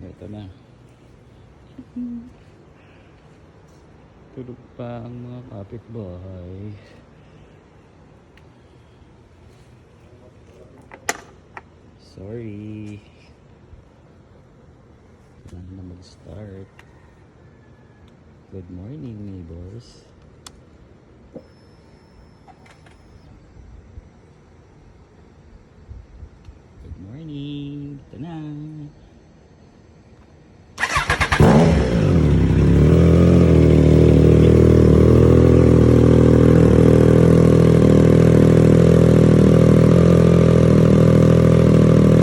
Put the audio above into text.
Ito na. Tulog pa ang mga kapitbahay. Sorry. Kailangan na mag-start. Good morning, neighbors.